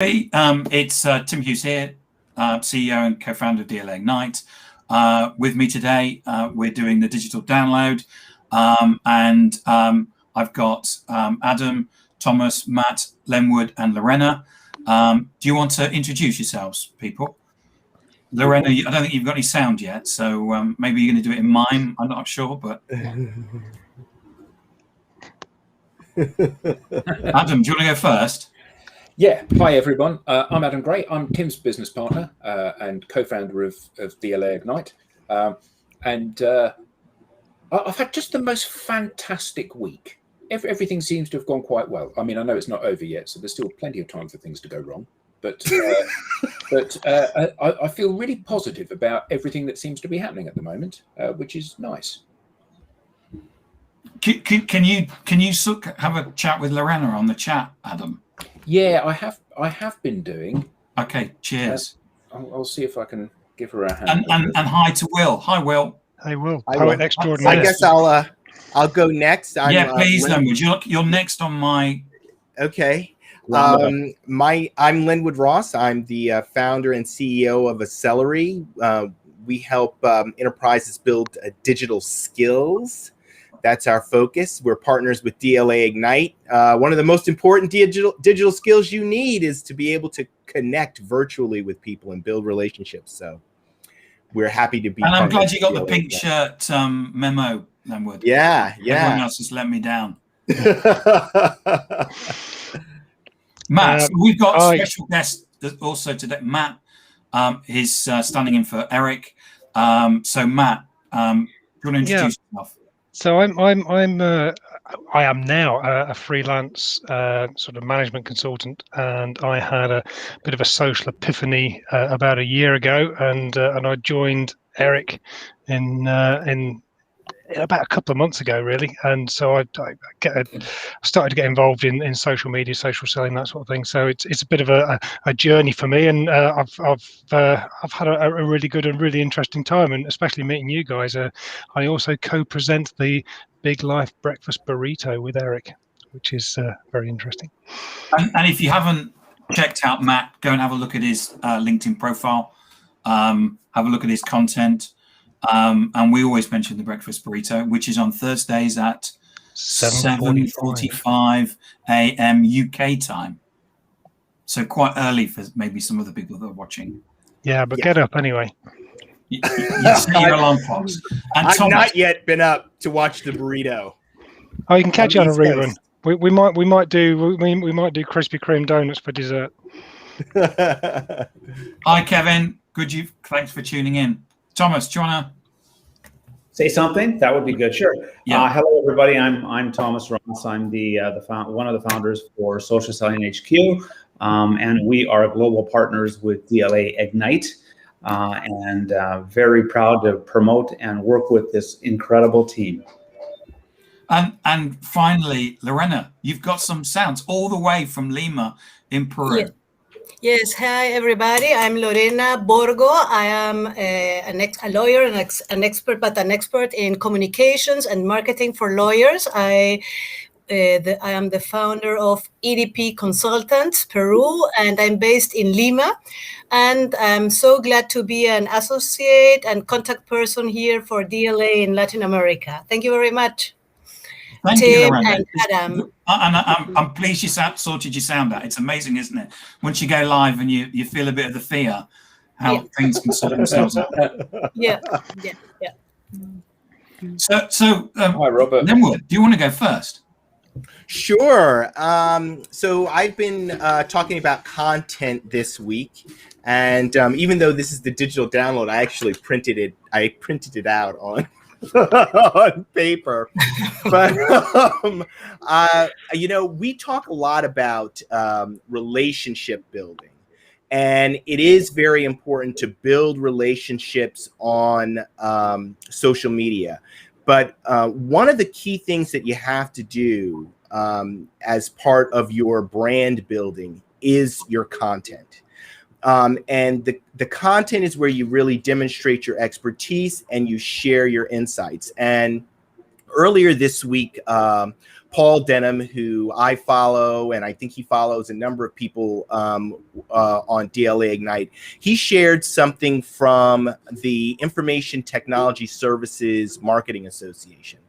Hey, it's Tim Hughes here, CEO and co-founder of DLA Ignite. With me today, we're doing the digital download, and I've got Adam, Thomas, Matt, Lenwood, and Lorena. Do you want to introduce yourselves, people? Lorena, I don't think you've got any sound yet, so maybe you're going to do it in mime. I'm not sure, but Adam, do you want to go first? Yeah, hi everyone. I'm Adam Gray. I'm Tim's business partner and co-founder of DLA Ignite. I've had just the most fantastic week. Everything seems to have gone quite well. I mean, I know it's not over yet, so there's still plenty of time for things to go wrong. But I feel really positive about everything that seems to be happening at the moment, which is nice. Can you have a chat with Lorena on the chat, Adam? Yeah, I have been doing. Okay, cheers. I'll see if I can give her a hand. And hi to Will. Hi, Will. Hey, Will. Poet extraordinaire. I guess I'll go next. Please, Lenwood. You're next on my. Okay. I'm Lenwood Ross. I'm the founder and CEO of Accelerate. We help enterprises build digital skills. That's our focus. We're partners with DLA Ignite. One of the most important digital skills you need is to be able to connect virtually with people and build relationships. So we're happy to be. And I'm glad you got the pink shirt memo, Lenwood. Yeah. Everyone else has let me down. Matt, we've got a special guest also today. Matt is standing in for Eric. So Matt, do you want to introduce yourself? So I am now a freelance sort of management consultant, and I had a bit of a social epiphany about a year ago, and I joined Eric in about a couple of months ago, really. And so I started to get involved in social media, social selling, that sort of thing. So it's a bit of a journey for me, and I've had a really good and really interesting time, and especially meeting you guys. I also co-present the Big Life Breakfast Burrito with Eric, which is very interesting. And if you haven't checked out Matt, go and have a look at his LinkedIn profile. Have a look at his content. And we always mention the Breakfast Burrito, which is on Thursdays at 7:45 a.m. UK time. So quite early for maybe some of the people that are watching. Yeah, but get up anyway. You set your alarm clocks. And I've Thomas, not yet been up to watch the burrito. Oh, you can catch it on a rerun. We might do Krispy Kreme donuts for dessert. Hi, Kevin. Thanks for tuning in. Thomas, do you want to say something? That would be good. Sure. Yeah. Hello, everybody. I'm Thomas Ross. I'm one of the founders for Social Selling HQ, and we are global partners with DLA Ignite, and very proud to promote and work with this incredible team. And finally, Lorena, you've got some sounds all the way from Lima in Peru. Yeah. Yes, hi everybody. I'm Lorena Borgo. I am a lawyer and an expert in communications and marketing for lawyers. I am the founder of EDP Consultants Peru, and I'm based in Lima. And I'm so glad to be an associate and contact person here for DLA in Latin America. Thank you very much. Thank Tim you, Lorena. and Adam. And I'm pleased you sorted your sound out. It's amazing, isn't it? Once you go live and you feel a bit of the fear, how things can sort themselves out. Yeah. So hi, Robert. Lenwood, do you want to go first? Sure. So I've been talking about content this week, and even though this is the digital download, I actually printed it out on on paper. But we talk a lot about relationship building, and it is very important to build relationships on social media. But one of the key things that you have to do as part of your brand building is your content. And the content is where you really demonstrate your expertise and you share your insights. And earlier this week, Paul Denham, who I follow, and I think he follows a number of people on DLA Ignite. He shared something from the Information Technology Services Marketing Association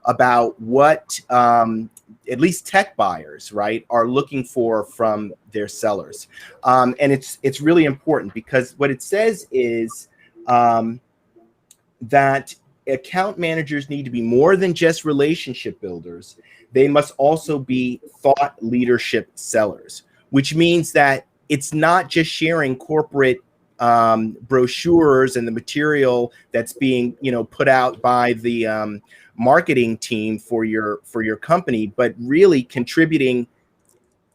about what at least tech buyers, right, are looking for from their sellers. And it's really important, because what it says is that account managers need to be more than just relationship builders. They must also be thought leadership sellers, which means that it's not just sharing corporate brochures and the material that's being, put out by the marketing team for your company, but really contributing,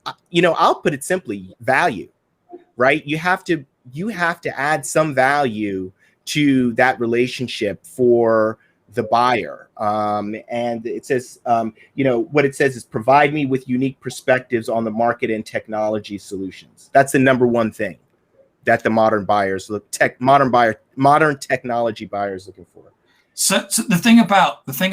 I'll put it simply, value, right? You have to add some value to that relationship for the buyer. And it says, what it says is, provide me with unique perspectives on the market and technology solutions. That's the number one thing that the modern technology buyers looking for. So the thing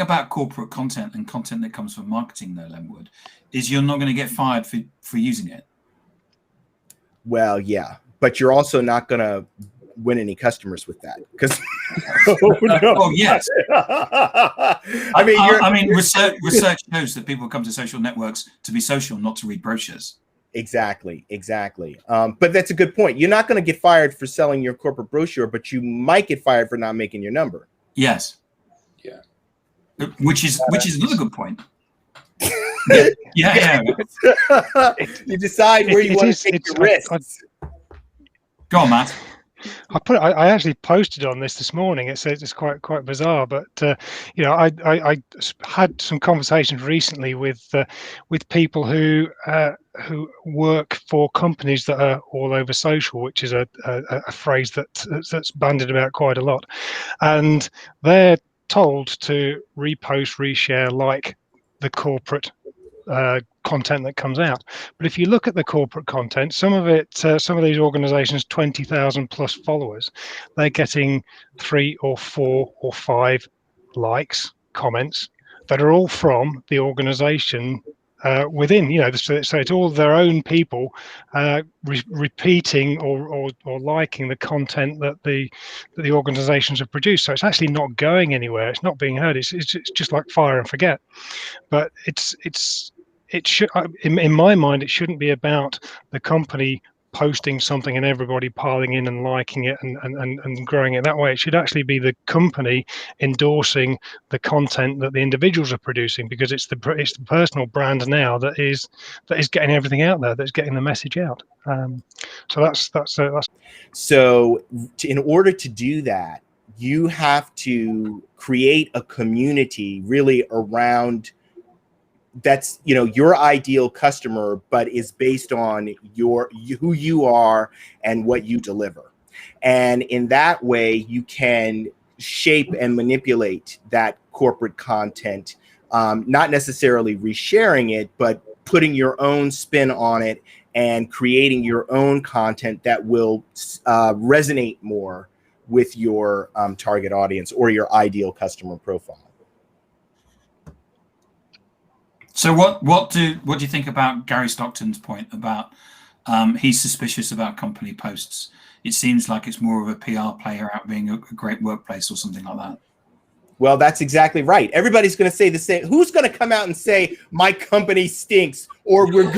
about corporate content and content that comes from marketing, though, Lenwood, is you're not going to get fired for using it. Well, yeah, but you're also not going to win any customers with that, because oh yes. I mean, research shows that people come to social networks to be social, not to read brochures. Exactly. But that's a good point. You're not going to get fired for selling your corporate brochure, but you might get fired for not making your number. Yes. Yeah. Which is another good point. Yeah. You decide where you want to take your risks. Go on, Matt. I actually posted on this morning. It's quite bizarre, but I had some conversations recently with people who work for companies that are all over social, which is a phrase that's bandied about quite a lot, and they're told to repost, reshare, like the corporate content that comes out. But if you look at the corporate content, some of these organizations, 20,000 plus followers, they're getting 3 or 4 or 5 likes, comments that are all from the organization within, so it's all their own people repeating or liking the content that the organizations have produced. So it's actually not going anywhere. It's not being heard. It's just like fire and forget. But it should, in my mind, it shouldn't be about the company posting something and everybody piling in and liking it and growing it that way. It should actually be the company endorsing the content that the individuals are producing, because it's the personal brand now that is getting everything out there, that's getting the message out. So that's. So in order to do that, you have to create a community really around that's your ideal customer, but is based on who you are and what you deliver. And in that way, you can shape and manipulate that corporate content, not necessarily resharing it, but putting your own spin on it and creating your own content that will resonate more with your target audience or your ideal customer profile. So what do you think about Gary Stockton's point about he's suspicious about company posts? It seems like it's more of a PR player out being a great workplace or something like that. Well, that's exactly right. Everybody's going to say the same. Who's going to come out and say my company stinks, or we're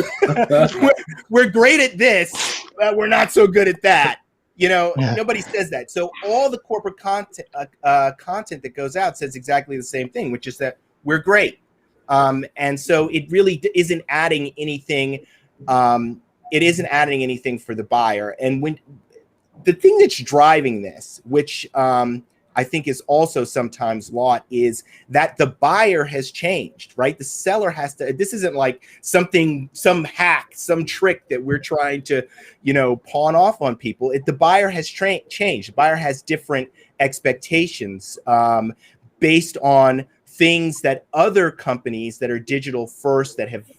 great at this, but we're not so good at that? Nobody says that. So all the corporate content that goes out says exactly the same thing, which is that we're great. And so it really isn't adding anything. It isn't adding anything for the buyer. And when the thing that's driving this, which I think is also sometimes lost, is that the buyer has changed, right? The seller has to. This isn't like some hack, some trick that we're trying to, pawn off on people. The buyer has changed. The buyer has different expectations based on things that other companies that are digital first, that have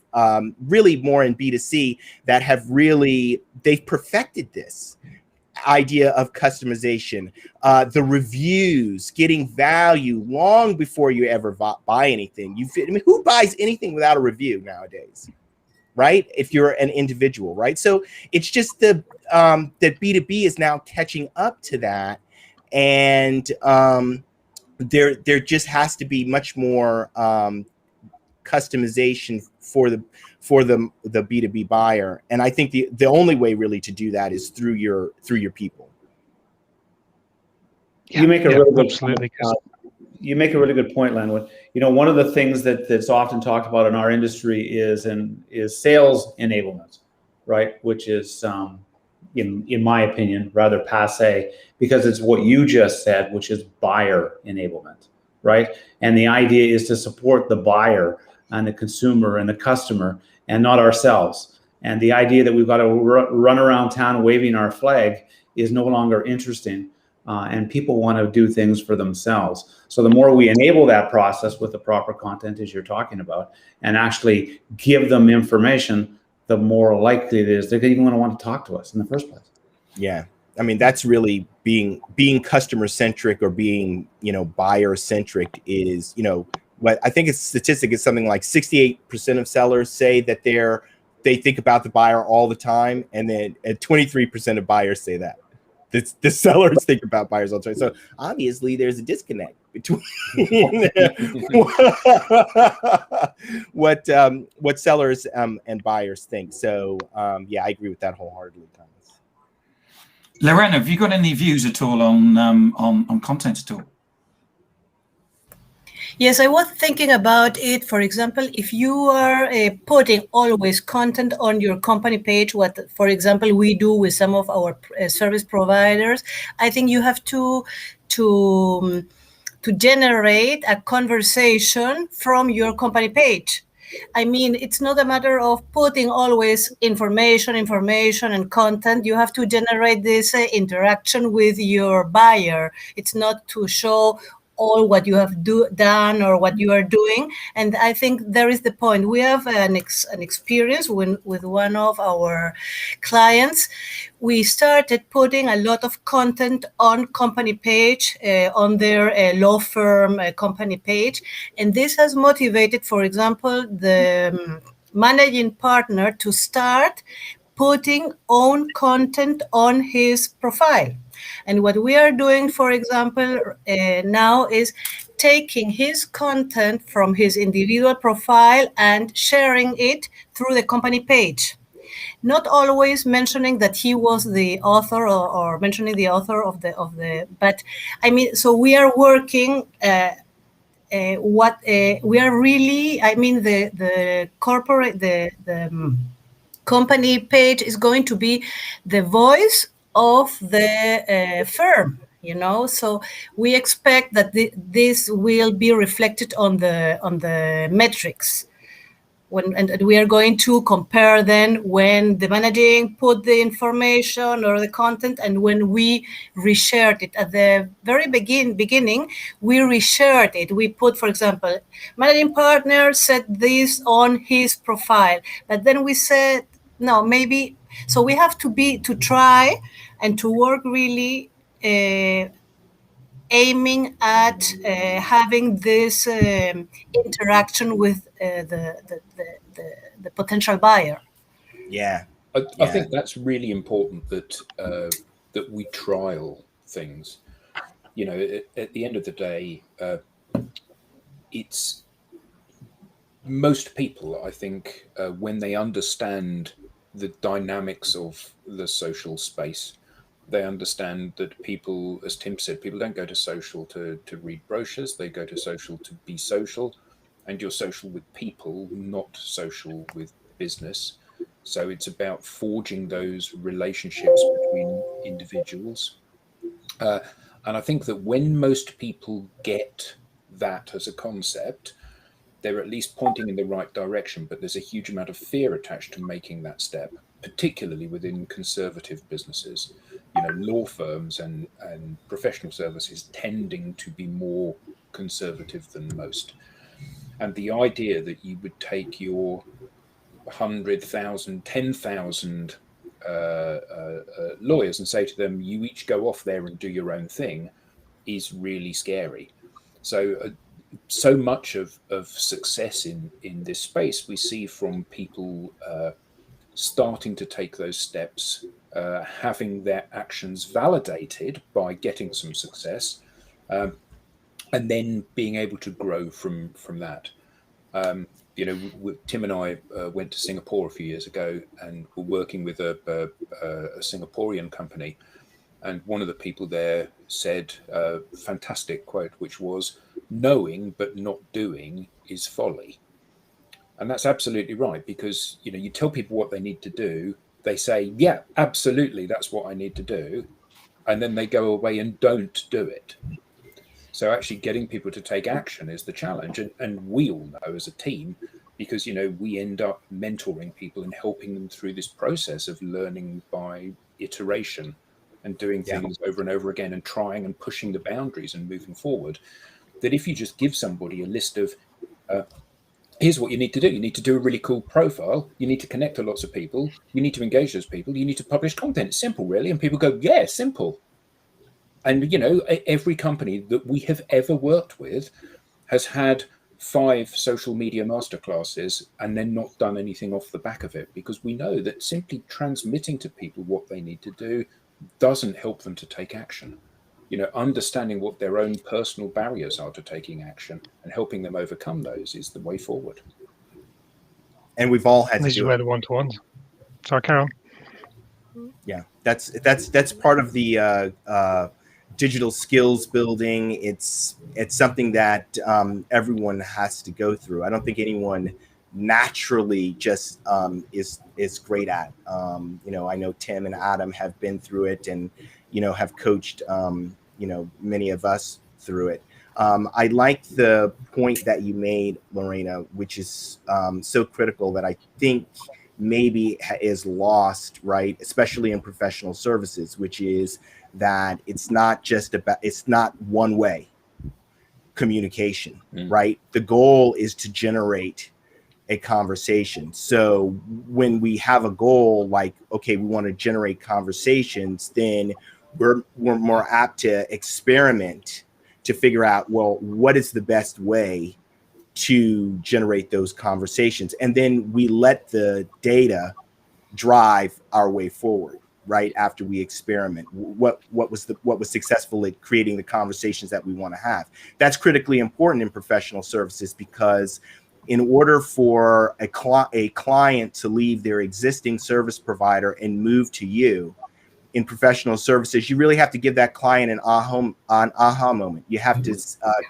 really more in B2C, that have really, they've perfected this. idea of customization, the reviews, getting value long before you ever buy anything. I mean, who buys anything without a review nowadays, right? If you're an individual, right? So it's just that B2B is now catching up to that, and there just has to be much more customization for the B2B buyer. And I think the only way really to do that is through your people. You make a really good absolutely. You make a really good point, Len. You know, one of the things that's often talked about in our industry is sales enablement, right? Which is, in my opinion, rather passé, because it's what you just said, which is buyer enablement, right? And the idea is to support the buyer and the consumer and the customer, and not ourselves. And the idea that we've got to run around town waving our flag is no longer interesting. And people want to do things for themselves. So the more we enable that process with the proper content, as you're talking about, and actually give them information, the more likely it is they're even going to want to talk to us in the first place. Yeah. I mean, that's really being customer centric, or being, buyer centric is, what I think it's statistic is something like 68% of sellers say that they think about the buyer all the time. And then 23% of buyers say that. The sellers think about buyers all the time. So obviously there's a disconnect between what sellers and buyers think. So yeah, I agree with that wholeheartedly, Thomas. Lorena, have you got any views at all on content at all? Yes, I was thinking about it. For example, if you are putting always content on your company page, what, for example, we do with some of our service providers, I think you have to generate a conversation from your company page. I mean, it's not a matter of putting always information and content. You have to generate this interaction with your buyer. It's not to show all what you have done or what you are doing. And I think there is the point. We have an experience with one of our clients. We started putting a lot of content on company page, on their law firm company page. And this has motivated, for example, the managing partner to start putting own content on his profile. And what we are doing, for example, now is taking his content from his individual profile and sharing it through the company page. Not always mentioning that he was the author or mentioning the author of the, but I mean, so we are working. We are really, I mean, the corporate, the company page is going to be the voice of the firm, so we expect that this will be reflected on the metrics. And we are going to compare then when the managing put the information or the content, and when we reshared it at the very beginning, we reshared it. We put, for example, managing partner set this on his profile, but then we said, no, maybe. So we have to try and to work really aiming at having this interaction with the potential buyer. Yeah. I think that's really important that we trial things. At the end of the day, it's most people, I think, when they understand the dynamics of the social space, they understand that people, as Tim said, people don't go to social to read brochures. They go to social to be social, and you're social with people, not social with business. So it's about forging those relationships between individuals. And I think that when most people get that as a concept, they're at least pointing in the right direction, but there's a huge amount of fear attached to making that step, particularly within conservative businesses. Law firms and professional services tending to be more conservative than most. And the idea that you would take your 100,000, 10,000 lawyers and say to them, you each go off there and do your own thing, is really scary. So much of success in this space we see from people starting to take those steps, having their actions validated by getting some success, and then being able to grow from that. Tim and I went to Singapore a few years ago and were working with a Singaporean company. And one of the people there said a fantastic quote, which was, knowing but not doing is folly. And that's absolutely right, because you tell people what they need to do, they say, yeah, absolutely, that's what I need to do. And then they go away and don't do it. So actually getting people to take action is the challenge. And we all know as a team, because we end up mentoring people and helping them through this process of learning by iteration and doing things over and over again and trying and pushing the boundaries and moving forward, that if you just give somebody a list of here's what you need to do. You need to do a really cool profile. You need to connect to lots of people. You need to engage those people. You need to publish content. It's simple, really. And people go, yeah, simple. And, every company that we have ever worked with has had 5 social media masterclasses and then not done anything off the back of it, because we know that simply transmitting to people what they need to do doesn't help them to take action. Understanding what their own personal barriers are to taking action and helping them overcome those is the way forward. And we've all had to do it. This is where the one-to-ones. Sorry, Carol. Yeah, that's part of the digital skills building. It's something that everyone has to go through. I don't think anyone naturally just is great at. I know Tim and Adam have been through it and have coached many of us through it. I like the point that you made, Lorena, which is so critical that I think maybe is lost, right? Especially in professional services, which is that it's not one way communication, right? The goal is to generate a conversation. So when we have a goal like, okay, we want to generate conversations, then we're more apt to experiment to figure out, well, what is the best way to generate those conversations? And then we let the data drive our way forward, right? After we experiment, what was successful at creating the conversations that we want to have. That's critically important in professional services, because in order for a client to leave their existing service provider and move to you, in professional services, you really have to give that client an aha moment. You have to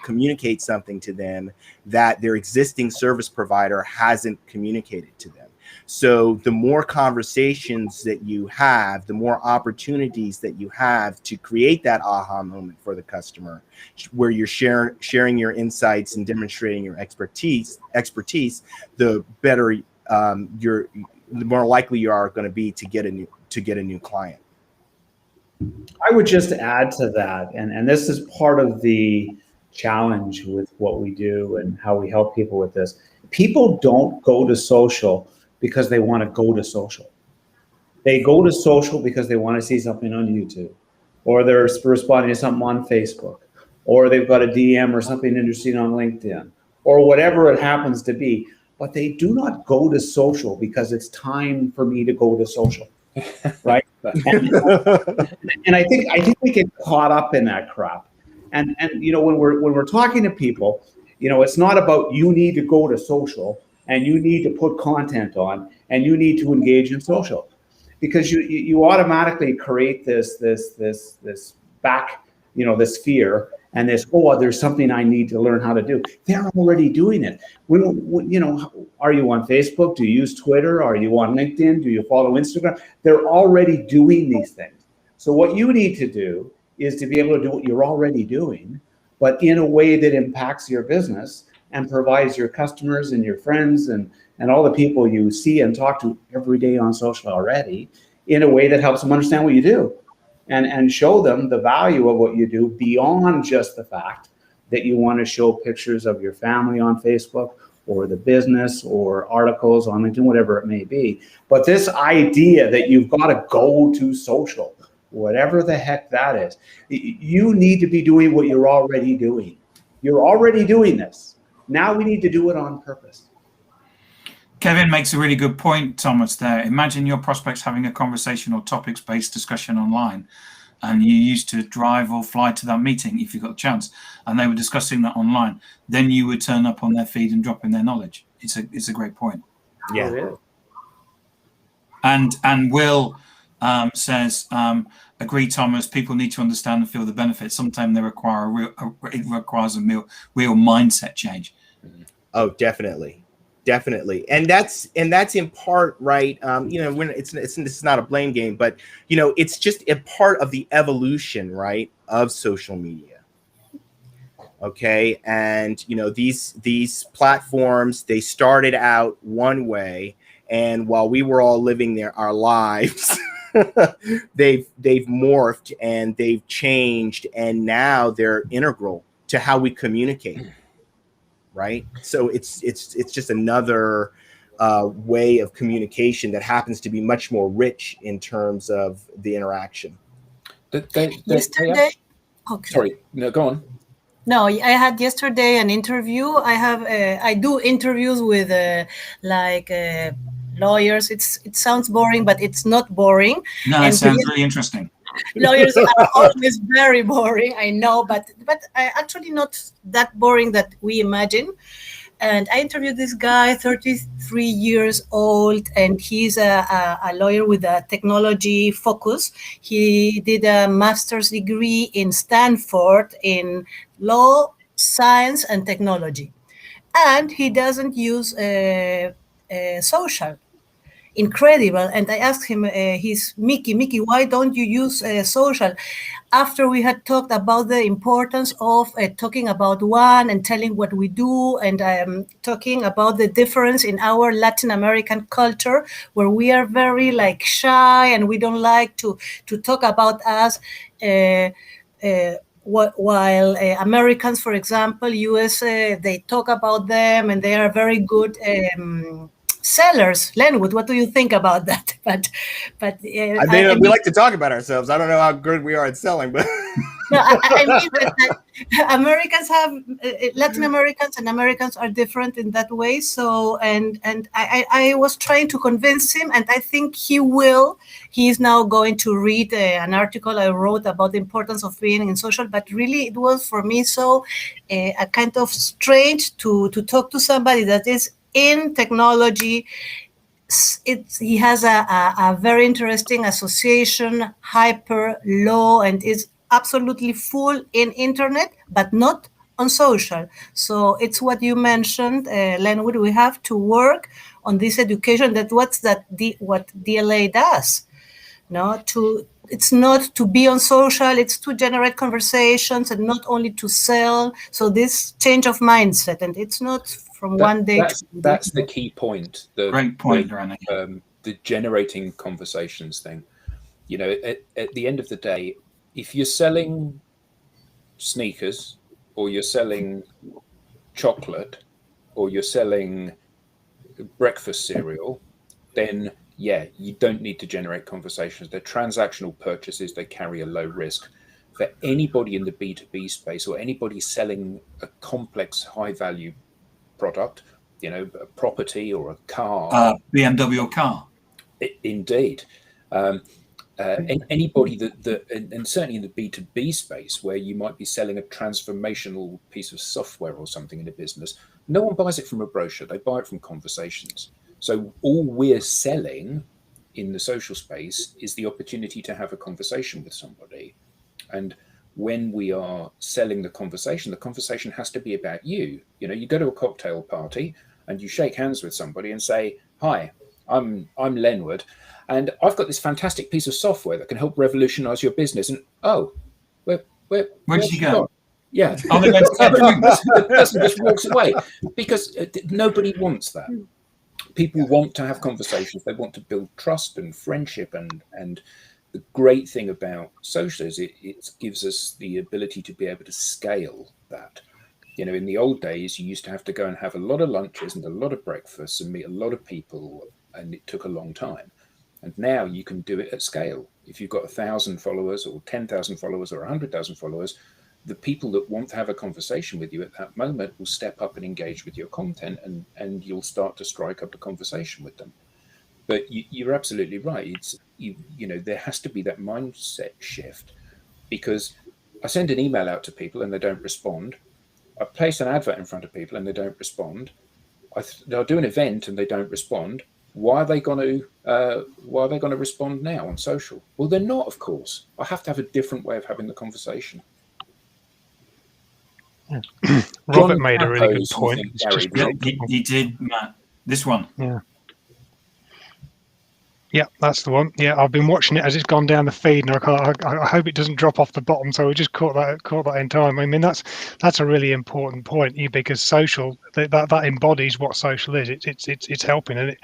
communicate something to them that their existing service provider hasn't communicated to them. So the more conversations that you have, the more opportunities that you have to create that aha moment for the customer, where you're sharing your insights and demonstrating your expertise, the better the more likely you are going to be to get a new client. I would just add to that, and this is part of the challenge with what we do and how we help people with this. People don't go to social because they want to go to social. They go to social because they want to see something on YouTube, or they're responding to something on Facebook, or they've got a DM or something interesting on LinkedIn, or whatever it happens to be. But they do not go to social because it's time for me to go to social. Right. And I think we get caught up in that crap. And when we're talking to people, it's not about you need to go to social and you need to put content on and you need to engage in social, because you automatically create this back, this fear and this, there's something I need to learn how to do. They're already doing it. Are you on Facebook? Do you use Twitter? Are you on LinkedIn? Do you follow Instagram? They're already doing these things. So what you need to do is to be able to do what you're already doing, but in a way that impacts your business and provides your customers and your friends and all the people you see and talk to every day on social already in a way that helps them understand what you do. And show them the value of what you do beyond just the fact that you want to show pictures of your family on Facebook, or the business or articles on LinkedIn, whatever it may be. But this idea that you've got to go to social, whatever the heck that is, you need to be doing what you're already doing. You're already doing this. Now we need to do it on purpose. Kevin makes a really good point, Thomas, there. Imagine your prospects having a conversation or topics-based discussion online, and you used to drive or fly to that meeting if you got a chance, and they were discussing that online. Then you would turn up on their feed and drop in their knowledge. It's a great point. Yeah. And Will says, agree, Thomas, people need to understand and feel the benefits. Sometimes they require it requires a real mindset change. Oh, definitely. And that's in part, right. When it's not a blame game, but it's just a part of the evolution, right, of social media. Okay. And these platforms, they started out one way, and while we were all living our lives, they've morphed and they've changed, and now they're integral to how we communicate. Right. So it's just another way of communication that happens to be much more rich in terms of the interaction. Yesterday, okay. Sorry, no, go on. No, I had yesterday an interview. I do interviews with lawyers. It sounds boring, but it's not boring. No, it sounds really interesting. Lawyers are always very boring, I know, but actually not that boring that we imagine. And I interviewed this guy, 33 years old, and he's a lawyer with a technology focus. He did a master's degree in Stanford in law, science, and technology. And he doesn't use social. Incredible. And I asked him, he's Mickey, why don't you use social? After we had talked about the importance of talking about one and telling what we do, and talking about the difference in our Latin American culture, where we are very shy and we don't like to talk about us. While Americans, for example, US, they talk about them and they are very good sellers. Lenwood, what do you think about that? We like to talk about ourselves. I don't know how good we are at selling, but no, I mean that Americans have Latin Americans and Americans are different in that way. So and I was trying to convince him, and I think he will. He is now going to read an article I wrote about the importance of being in social. But really, it was for me so a kind of strange to talk to somebody that is in technology. He has a very interesting association, hyper law, and is absolutely full in internet, but not on social. So it's what you mentioned, Lenwood. We have to work on this education. What DLA does. It's not to be on social, it's to generate conversations and not only to sell. So this change of mindset, and it's not from one day to that's the key point. Great point, Rana. The generating conversations thing. At the end of the day, if you're selling sneakers, or you're selling chocolate, or you're selling breakfast cereal, then you don't need to generate conversations. They're transactional purchases. They carry a low risk. For anybody in the B2B space, or anybody selling a complex, high-value product, a property or a car, BMW car, indeed. Anybody that and certainly in the B2B space, where you might be selling a transformational piece of software or something in a business, no one buys it from a brochure. They buy it from conversations. So all we're selling in the social space is the opportunity to have a conversation with somebody. And when we are selling the conversation has to be about you. You go to a cocktail party and you shake hands with somebody and say, "Hi, I'm Lenwood, and I've got this fantastic piece of software that can help revolutionize your business." And where did you go? Yeah, the person just walks away, because nobody wants that. People want to have conversations. They want to build trust and friendship, and the great thing about social is it gives us the ability to be able to scale that. You know, in the old days, you used to have to go and have a lot of lunches and a lot of breakfasts and meet a lot of people, and it took a long time. And now you can do it at scale. If you've got 1,000 followers or 10,000 followers or 100,000 followers, the people that want to have a conversation with you at that moment will step up and engage with your content, and you'll start to strike up a conversation with them. But you're absolutely right. It's you know, there has to be that mindset shift, because I send an email out to people and they don't respond. I place an advert in front of people and they don't respond. They'll do an event and they don't respond. Why are they going to respond now on social? Well, they're not, of course. I have to have a different way of having the conversation. Yeah. Robert made a really good point. He did, Matt. This one. Yeah. Yeah, that's the one. Yeah, I've been watching it as it's gone down the feed, and I hope it doesn't drop off the bottom. So we just caught that in time. I mean, that's a really important point, because social that embodies what social is. It's helping, and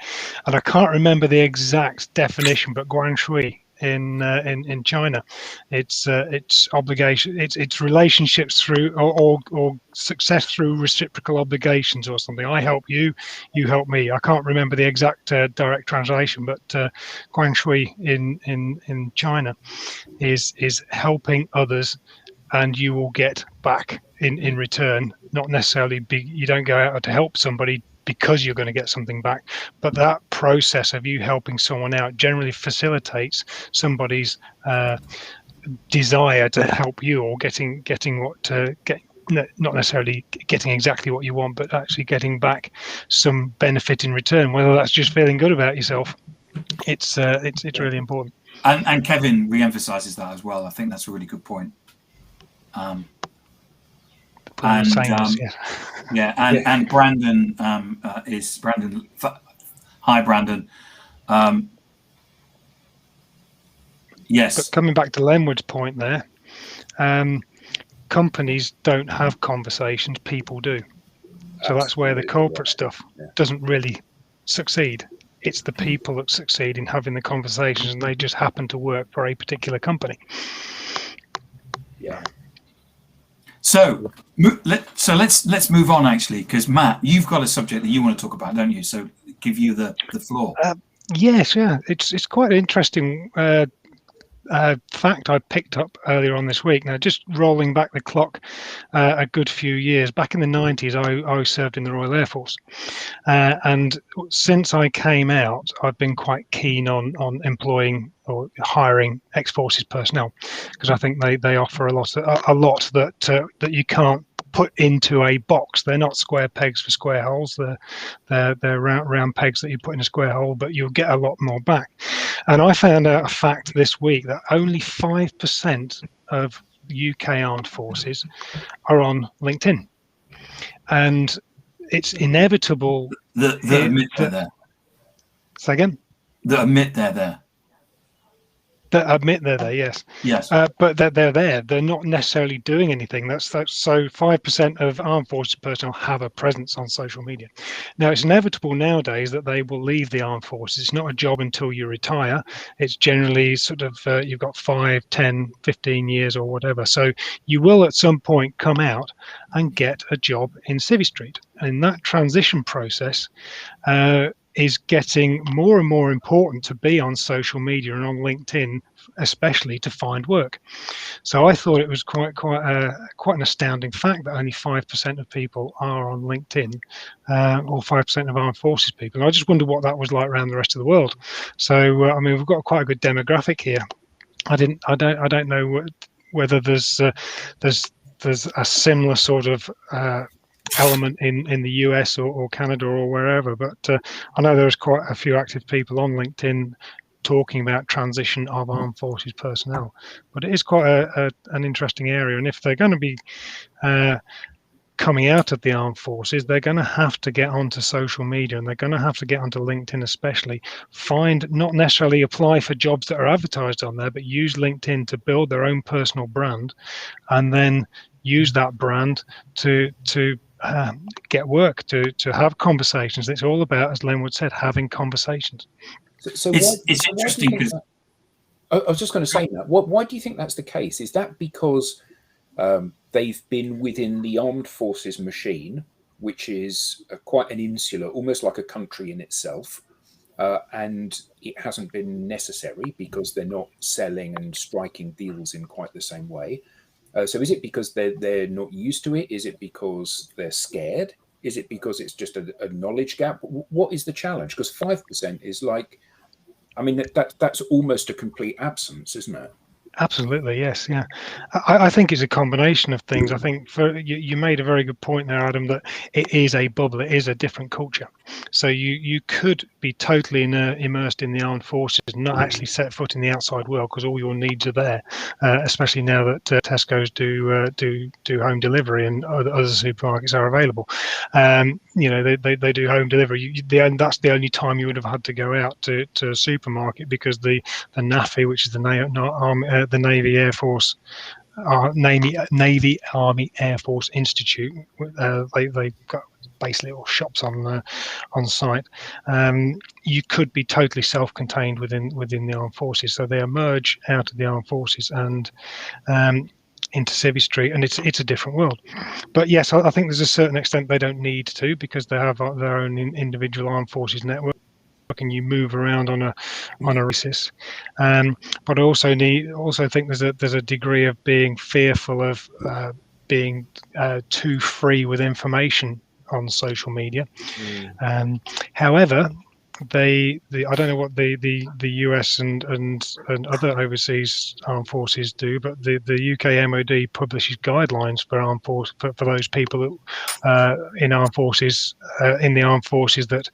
I can't remember the exact definition, but guanshui in China, it's obligation, it's relationships through or success through reciprocal obligations or something. I help you, you help me. I can't remember the exact direct translation, but guanshui in China is helping others, and you will get back in return. Not necessarily you don't go out to help somebody because you're going to get something back, but that process of you helping someone out generally facilitates somebody's desire to help you, or getting what to get, not necessarily getting exactly what you want, but actually getting back some benefit in return, whether that's just feeling good about yourself. It's really important. And Kevin re-emphasizes that as well. I think that's a really good point. And Brandon is Brandon. Hi, Brandon. Yes. But coming back to Lenwood's point there, companies don't have conversations, people do. So that's where the corporate stuff doesn't really succeed. It's the people that succeed in having the conversations, and they just happen to work for a particular company. Yeah. So let's move on, actually, because Matt, you've got a subject that you want to talk about, don't you? So give you the floor. Yes, yeah, it's quite an interesting fact I picked up earlier on this week. Now, just rolling back the clock a good few years, back in the 90s, I served in the Royal Air Force, and since I came out, I've been quite keen on employing or hiring ex-forces personnel, because I think they offer a lot that you can't put into a box. They're not square pegs for square holes. They're round pegs that you put in a square hole, but you'll get a lot more back. And I found out a fact this week that only 5% of UK armed forces are on LinkedIn, and it's inevitable. That admit they're there. Say again. That admit they're there. That admit they're there, yes. Yes. But they're there. They're not necessarily doing anything. That's so 5% of armed forces personnel have a presence on social media. Now, it's inevitable nowadays that they will leave the armed forces. It's not a job until you retire. It's generally sort of you've got 5, 10, 15 years or whatever. So you will at some point come out and get a job in Civvy Street. And that transition process is getting more and more important to be on social media and on LinkedIn, especially to find work. So I thought it was quite an astounding fact that only 5% of people are on LinkedIn, or 5% of armed forces people. And I just wonder what that was like around the rest of the world. So I mean, we've got quite a good demographic here. I don't know whether there's a similar sort of element in the US or Canada or wherever, but I know there's quite a few active people on LinkedIn talking about transition of armed forces personnel. But it is quite an interesting area, and if they're going to be coming out of the armed forces, they're going to have to get onto social media, and they're going to have to get onto LinkedIn especially, not necessarily apply for jobs that are advertised on there, but use LinkedIn to build their own personal brand, and then use that brand to get work, to have conversations. It's all about, as Lenwood said, having conversations. So it's interesting because I was just going to say that. Why do you think that's the case? Is that because They've been within the armed forces machine, which is quite an insular, almost like a country in itself. And it hasn't been necessary because they're not selling and striking deals in quite the same way. So is it because they're not used to it? Is it because they're scared? Is it because it's just a knowledge gap? What is the challenge? Because 5% is like, I mean, that's almost a complete absence, isn't it? Absolutely, yes, yeah. I think it's a combination of things. I think you made a very good point there, Adam, that it is a bubble, it is a different culture. So you could be totally immersed in the armed forces and not actually set foot in the outside world because all your needs are there, especially now that Tesco's do home delivery and other supermarkets are available. They do home delivery. That's the only time you would have had to go out to a supermarket because the NAFI, which is the Navy Air Force, Navy Army Air Force Institute. They've got basically all shops on site. You could be totally self-contained within the armed forces, so they emerge out of the armed forces and into Civvy Street, and it's a different world. But yes, I think there's a certain extent they don't need to because they have their own individual armed forces network. And you move around on a basis, but I also think there's a degree of being fearful of being too free with information on social media. However, I don't know what the US and other overseas armed forces do, but the UK MOD publishes guidelines for armed force for those people that in armed forces in the armed forces that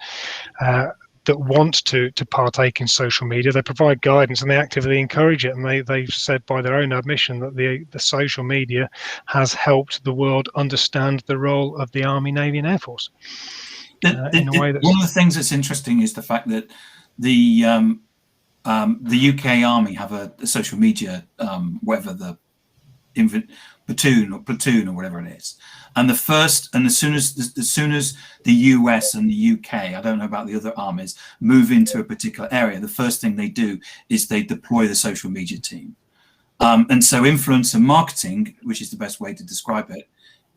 want to partake in social media. They provide guidance and they actively encourage it. And they've said by their own admission that the social media has helped the world understand the role of the Army, Navy and Air Force. In a way one of the things that's interesting is the fact that the UK Army have a social media, whether the platoon or whatever it is. And as soon as the US and the UK, I don't know about the other armies, move into a particular area, the first thing they do is they deploy the social media team. And so influencer marketing, which is the best way to describe it,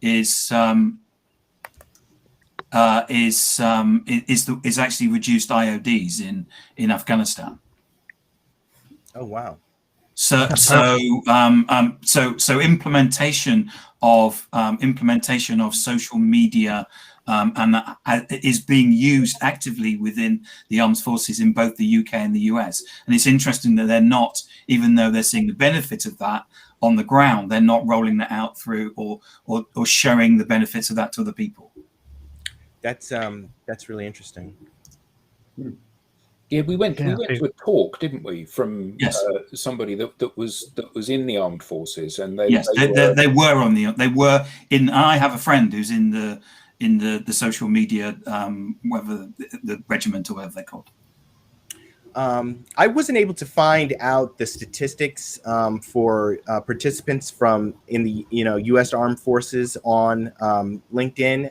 is actually reduced IODs in Afghanistan. Oh wow. So implementation of social media and that is being used actively within the armed forces in both the UK and the US. And it's interesting that they're not, even though they're seeing the benefit of that on the ground, they're not rolling that out through or showing the benefits of that to other people. That's really interesting. Yeah, we went to a talk, didn't we, from somebody that was in the armed forces, and they were in. I have a friend who's in the social media, whether the regiment or whatever they're called. I wasn't able to find out the statistics for participants from in the U.S. Armed Forces on LinkedIn,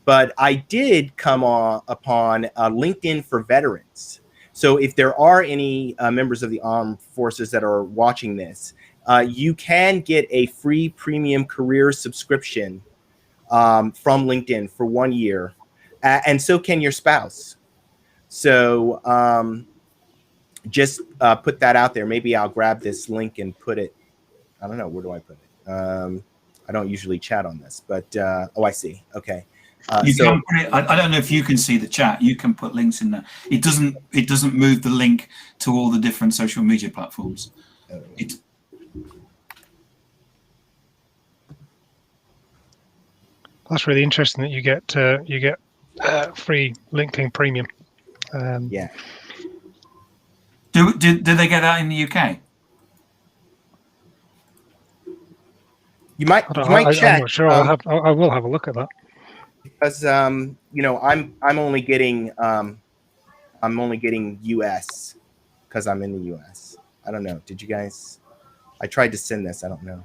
but I did come upon LinkedIn for Veterans. So if there are any members of the armed forces that are watching this, you can get a free premium career subscription from LinkedIn for 1 year, and so can your spouse. So just put that out there. Maybe I'll grab this link and put it. I don't know. Where do I put it? I don't usually chat on this, but oh, I see. Okay. You can put it, I don't know if you can see the chat. You can put links in there. It doesn't move the link to all the different social media platforms. That's really interesting that you get free LinkedIn Premium. Yeah. Do they get that in the UK? You might check. I'm not sure. I will have a look at that. Because I'm only getting US because I'm in the US. I don't know. Did you guys? I tried to send this. I don't know.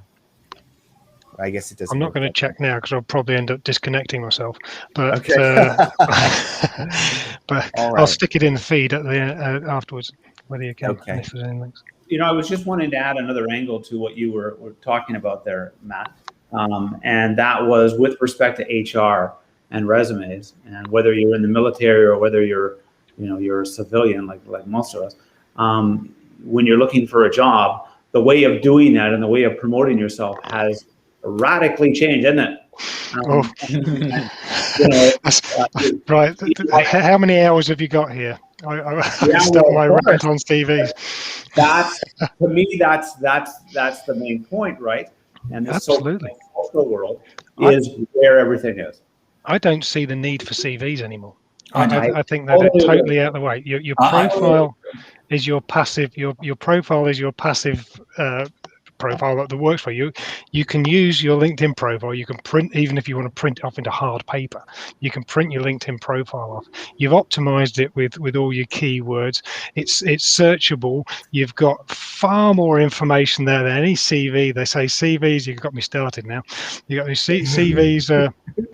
I guess it doesn't. I'm not going to check now because I'll probably end up disconnecting myself. But okay. but right. I'll stick it in the feed at the afterwards, whether you can. Okay. If there's any links. I was just wanting to add another angle to what you were talking about there, Matt. and that was with respect to HR and resumes, and whether you're in the military or whether you're a civilian like most of us. When you're looking for a job, the way of doing that and the way of promoting yourself has radically changed, isn't it? Right. How many hours have you got here? I start my rant on CVs. To me, that's the main point, right? And the social world is where everything is. I don't see the need for CVs anymore. I think that they're totally out of the way. Your profile is your passive. Your profile is your passive profile that works for you. You can use your LinkedIn profile. You can print, even if you want to print it off into hard paper, you can print your LinkedIn profile off. You've optimized it with all your keywords. It's searchable. You've got far more information there than any CV. They say CVs, you've got me started now. You got these CVs,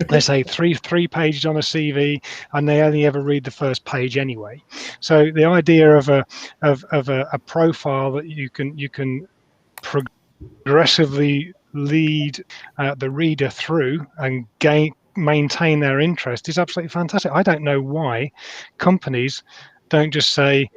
they say three pages on a CV, and they only ever read the first page anyway. So the idea of a profile that you can progressively lead the reader through and maintain their interest is absolutely fantastic. I don't know why companies don't just say,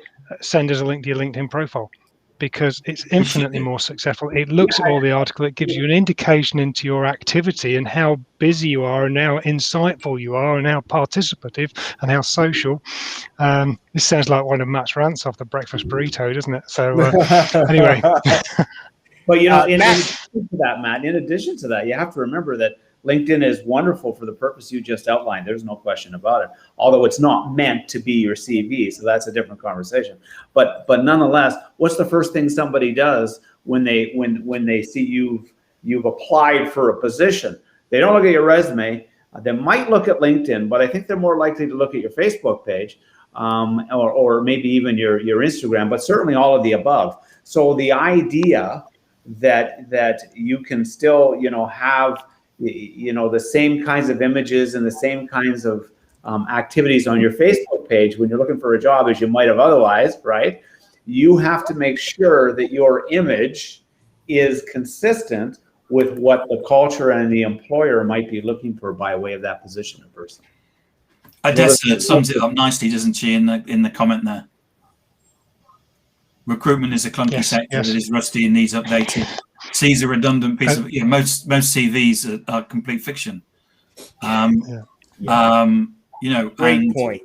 send us a link to your LinkedIn profile, because it's infinitely more successful. It looks at all the article. It gives you an indication into your activity and how busy you are and how insightful you are and how participative and how social. This sounds like one of Matt's rants off the breakfast burrito, doesn't it? So anyway. But in addition to that, Matt, in addition to that, you have to remember that LinkedIn is wonderful for the purpose you just outlined. There's no question about it. Although it's not meant to be your CV, so that's a different conversation. But nonetheless, what's the first thing somebody does when they see you've applied for a position? They don't look at your resume. They might look at LinkedIn, but I think they're more likely to look at your Facebook page, or maybe even your Instagram, but certainly all of the above. So the idea that you can still have the same kinds of images and the same kinds of activities on your Facebook page when you're looking for a job as you might have otherwise, right? You have to make sure that your image is consistent with what the culture and the employer might be looking for by way of that position or person. Odessa sums it up nicely, doesn't she, in the comment there? Recruitment is a clunky sector that is rusty and needs updated. C's a redundant piece of most CVs are complete fiction. Great point.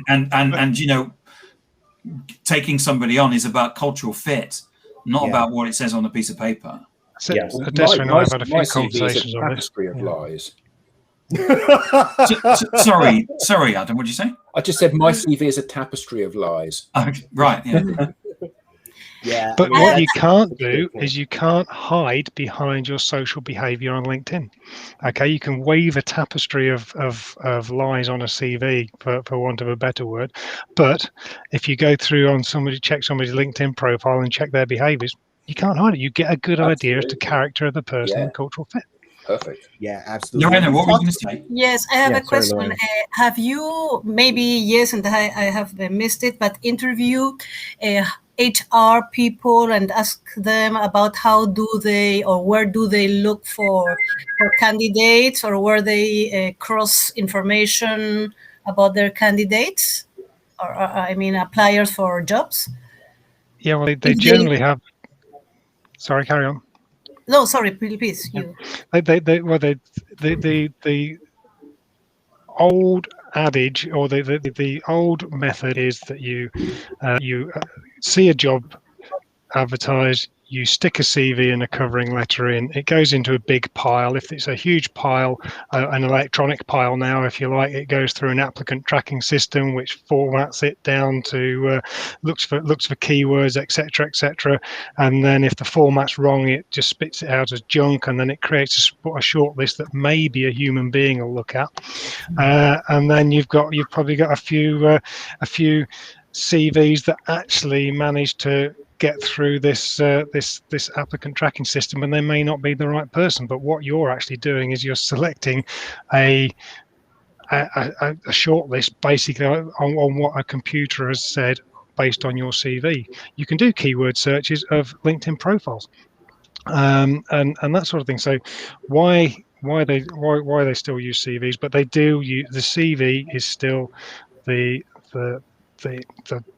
And taking somebody on is about cultural fit, not about what it says on a piece of paper. Odessa and I have had a few conversations on this. Of lies. Sorry, Adam. What did you say? I just said my CV is a tapestry of lies. Right. Yeah. Yeah. But what you can't do is you can't hide behind your social behavior on LinkedIn. Okay, you can weave a tapestry of lies on a CV, for want of a better word. But if you go through on check somebody's LinkedIn profile and check their behaviors, you can't hide it. You get a good idea as to character of the person and cultural fit. Perfect. Yeah, absolutely. Lorena, what were you going to say? Yes, I have a question. Have you, maybe yes, and I have missed it, but interviewed HR people and ask them about how do they or where do they look for candidates, or where they cross information about their candidates, or appliers for jobs? Yeah, well, they generally have. Sorry, carry on. No, sorry, please. You. The old adage, or the old method, is that you see a job advertised, you stick a CV and a covering letter in, it goes into a big pile. If it's a huge pile, an electronic pile now, if you like, it goes through an applicant tracking system which formats it down to looks for keywords, etc., and then if the format's wrong, it just spits it out as junk, and then it creates a short list that maybe a human being will look at, and then you've probably got a few CVs that actually manage to get through this applicant tracking system, and they may not be the right person. But what you're actually doing is you're selecting a shortlist basically on what a computer has said based on your CV. You can do keyword searches of LinkedIn profiles. and that sort of thing. So why they still use CVs? But they do use the CV is still the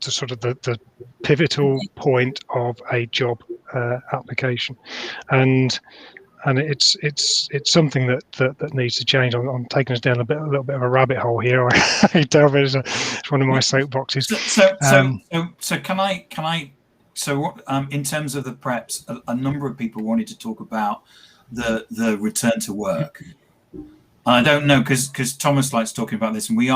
sort of the pivotal point of a job application, and it's something that needs to change. I'm taking us down a little bit of a rabbit hole here. I delve into it's one of my soapboxes. So can I? So in terms of the preps, a number of people wanted to talk about the return to work. I don't know because Thomas likes talking about this, and we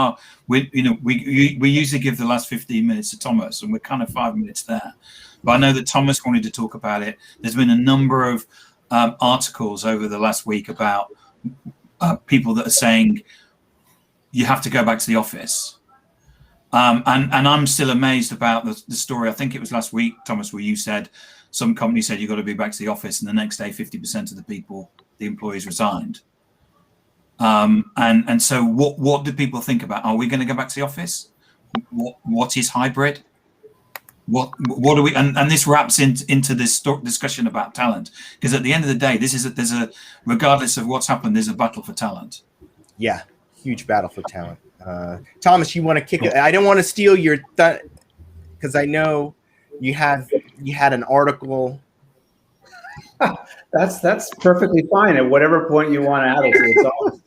usually give the last 15 minutes to Thomas, and we're kind of 5 minutes there. But I know that Thomas wanted to talk about it. There's been a number of articles over the last week about people that are saying you have to go back to the office. And I'm still amazed about the story. I think it was last week, Thomas, where you said some company said you've got to be back to the office, and the next day 50% of the employees resigned. And so what do people think about? Are we going to go back to the office? What is hybrid? What do we? And this wraps into this discussion about talent, because at the end of the day, there's a regardless of what's happened, there's a battle for talent. Yeah, huge battle for talent. Thomas, you want to kick it? I don't want to steal your because I know you had an article. That's perfectly fine. At whatever point you want to add it,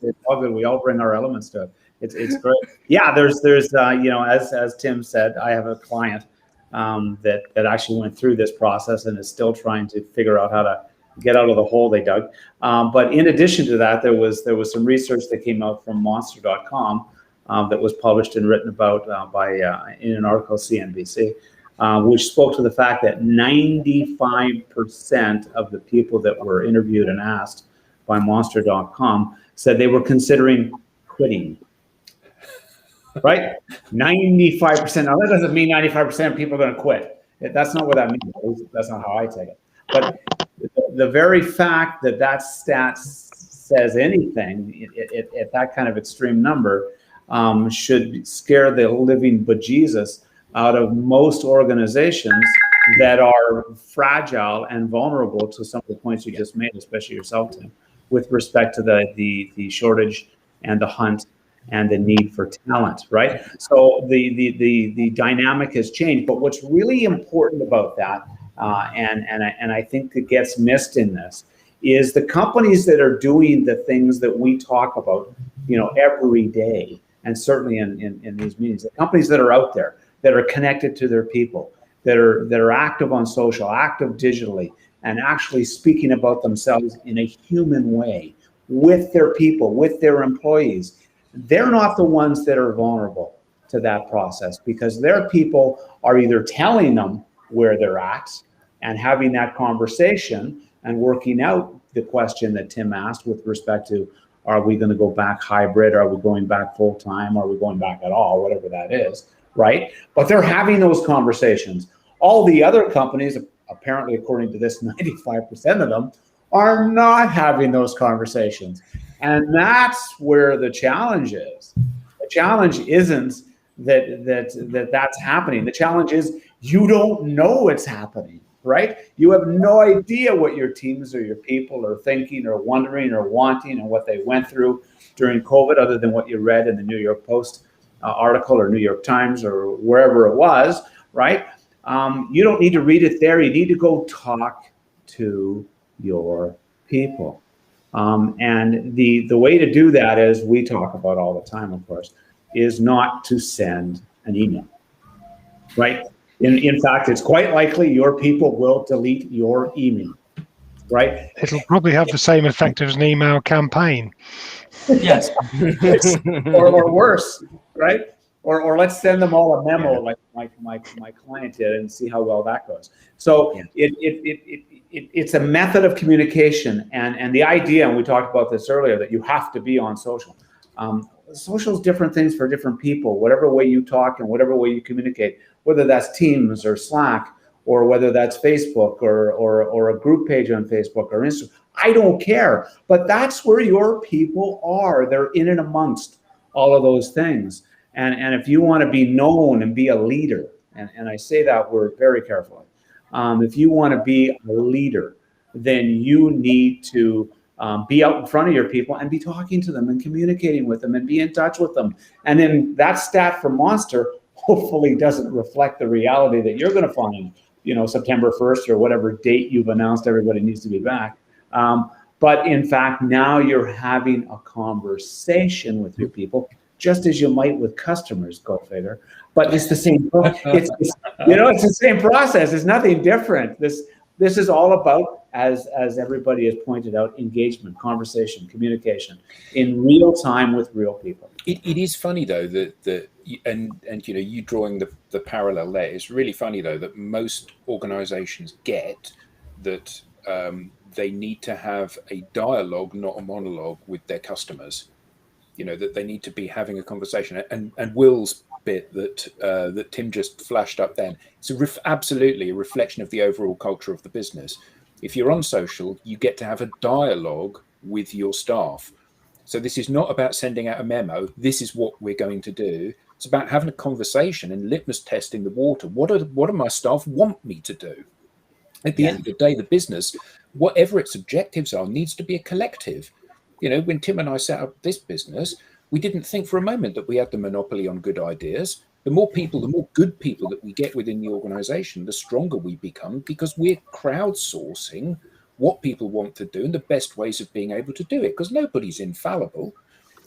it's all good. We all bring our elements to it. It's great. Yeah, there's as Tim said, I have a client that actually went through this process and is still trying to figure out how to get out of the hole they dug. But in addition to that, there was some research that came out from Monster.com that was published and written about in an article CNBC. Which spoke to the fact that 95% of the people that were interviewed and asked by Monster.com said they were considering quitting. Right? 95%. Now, that doesn't mean 95% of people are going to quit. That's not what that means. That's not how I take it. But the very fact that stat says anything at that kind of extreme number should scare the living bejesus out of most organizations that are fragile and vulnerable to some of the points you just made, especially yourself, Tim, with respect to the shortage and the hunt and the need for talent, right? So the dynamic has changed. But what's really important about that, and I think it gets missed in this, is the companies that are doing the things that we talk about, every day, and certainly in these meetings, the companies that are out there, that are connected to their people, that are active on social, active digitally, and actually speaking about themselves in a human way with their people, with their employees. They're not the ones that are vulnerable to that process, because their people are either telling them where they're at and having that conversation and working out the question that Tim asked with respect to, are we going to go back hybrid? Are we going back full time? Are we going back at all? Whatever that is. Right? But they're having those conversations. All the other companies, apparently, according to this, 95% of them are not having those conversations. And that's where the challenge is. The challenge isn't that's happening. The challenge is you don't know it's happening, right? You have no idea what your teams or your people are thinking or wondering or wanting and what they went through during COVID, other than what you read in the New York Post article or New York Times or wherever it was, right? You don't need to read it there. You need to go talk to your people. And the way to do that, as we talk about all the time, of course, is not to send an email, right? In fact, it's quite likely your people will delete your email, right? It'll probably have the same effect as an email campaign. Yes. or worse, right? Or let's send them all a memo like my client did and see how well that goes. So it's a method of communication, and the idea, and we talked about this earlier, that you have to be on social. Social is different things for different people. Whatever way you talk and whatever way you communicate, whether that's Teams or Slack, or whether that's Facebook or a group page on Facebook or Instagram, I don't care. But that's where your people are. They're in and amongst all of those things. And if you want to be known and be a leader, and I say that word very carefully, if you want to be a leader, then you need to be out in front of your people and be talking to them and communicating with them and be in touch with them. And then that stat for Monster hopefully doesn't reflect the reality that you're going to find, September 1st or whatever date you've announced everybody needs to be back. But in fact, now you're having a conversation with your people, just as you might with customers, go figure. But it's the same. It's the same process. It's nothing different. This is all about, as everybody has pointed out, engagement, conversation, communication in real time with real people. It is funny though that you drawing the parallel there. It's really funny though that most organisations get that they need to have a dialogue, not a monologue, with their customers. That they need to be having a conversation. And Will's bit that Tim just flashed up then, it's absolutely a reflection of the overall culture of the business. If you're on social, you get to have a dialogue with your staff. So this is not about sending out a memo. This is what we're going to do. It's about having a conversation and litmus testing the water. What do my staff want me to do? At the end of the day, the business, whatever its objectives are, needs to be a collective. When Tim and I set up this business, we didn't think for a moment that we had the monopoly on good ideas. The more people, the more good people that we get within the organization, the stronger we become, because we're crowdsourcing what people want to do and the best ways of being able to do it, because nobody's infallible.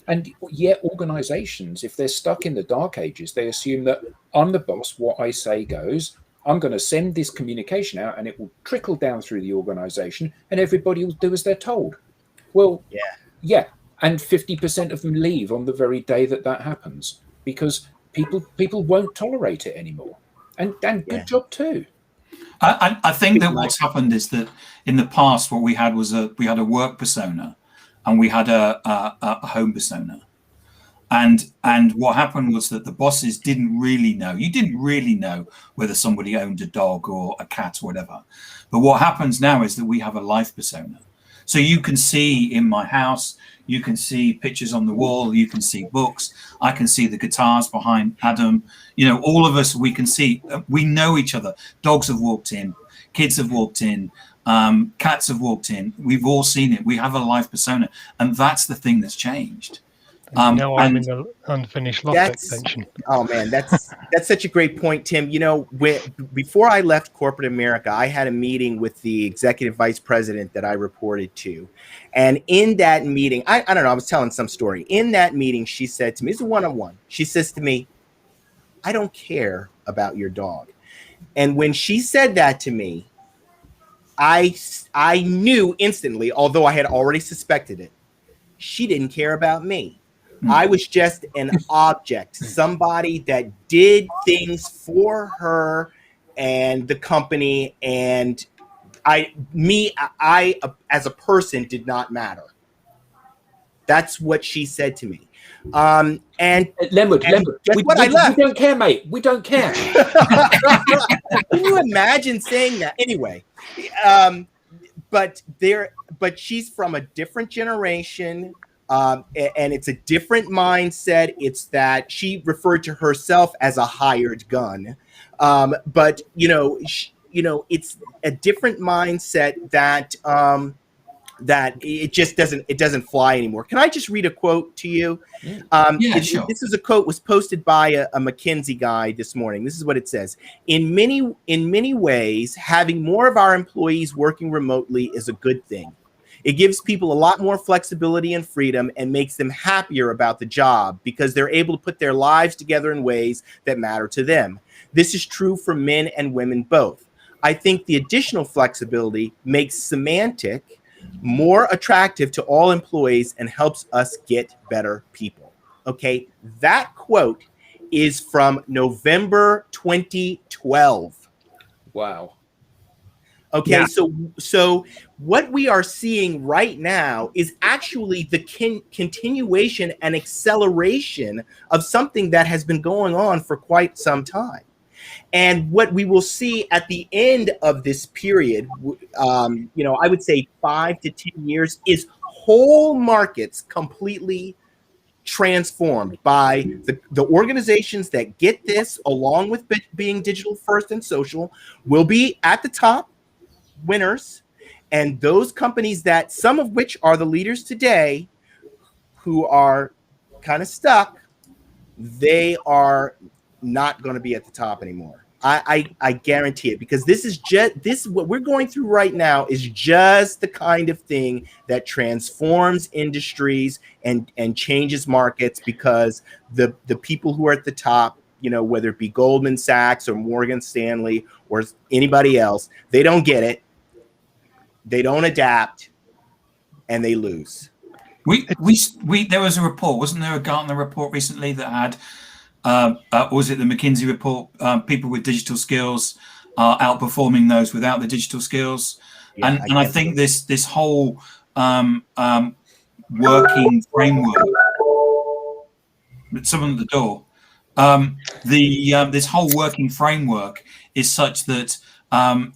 And yet organizations, if they're stuck in the dark ages, they assume that I'm the boss, what I say goes. I'm going to send this communication out and it will trickle down through the organization and everybody will do as they're told. Well, yeah. And 50% of them leave on the very day that happens, because people won't tolerate it anymore. And good job too. I think that what's happened is that in the past, what we had was we had a work persona and we had a home persona. And what happened was that the bosses didn't really know. You didn't really know whether somebody owned a dog or a cat or whatever. But what happens now is that we have a life persona. So you can see in my house, you can see pictures on the wall, you can see books, I can see the guitars behind Adam. All of us, we can see, we know each other. Dogs have walked in, kids have walked in, cats have walked in. We've all seen it. We have a life persona. And that's the thing that's changed. Now I'm in the unfinished loft extension. Oh man, that's such a great point, Tim. Before I left corporate America, I had a meeting with the executive vice president that I reported to, and in that meeting, I don't know, I was telling some story. In that meeting, she said to me, it's a one-on-one. She says to me, "I don't care about your dog," and when she said that to me, I knew instantly, although I had already suspected it, she didn't care about me. I was just an object, somebody that did things for her and the company, and I as a person did not matter. That's what she said to me. And Lenwood, we don't care, mate. We don't care. Can you imagine saying that? Anyway, but she's from a different generation. And it's a different mindset. It's that she referred to herself as a hired gun, but it's a different mindset that it just doesn't fly anymore. Can I just read a quote to you? Sure. This is a quote was posted by a McKinsey guy this morning. This is what it says: In many ways, having more of our employees working remotely is a good thing. It gives people a lot more flexibility and freedom and makes them happier about the job because they're able to put their lives together in ways that matter to them. This is true for men and women both. I think the additional flexibility makes Symantec more attractive to all employees and helps us get better people. Okay, that quote is from November 2012. Wow. Okay, yeah. So what we are seeing right now is actually the continuation and acceleration of something that has been going on for quite some time. And what we will see at the end of this period, I would say 5 to 10 years, is whole markets completely transformed by the organizations that get this, along with being digital first and social, will be at the top, winners, And those companies, that some of which are the leaders today, who are kind of stuck, they are not going to be at the top anymore. I guarantee it, because this what we're going through right now is just the kind of thing that transforms industries and changes markets, because the people who are at the top, whether it be Goldman Sachs or Morgan Stanley or anybody else, they don't get it, they don't adapt, and they lose. There was a report, wasn't there, a Gartner report recently that had, was it the McKinsey report? People with digital skills are outperforming those without the digital skills, and I think this whole working framework. Someone at the door. This whole working framework is such that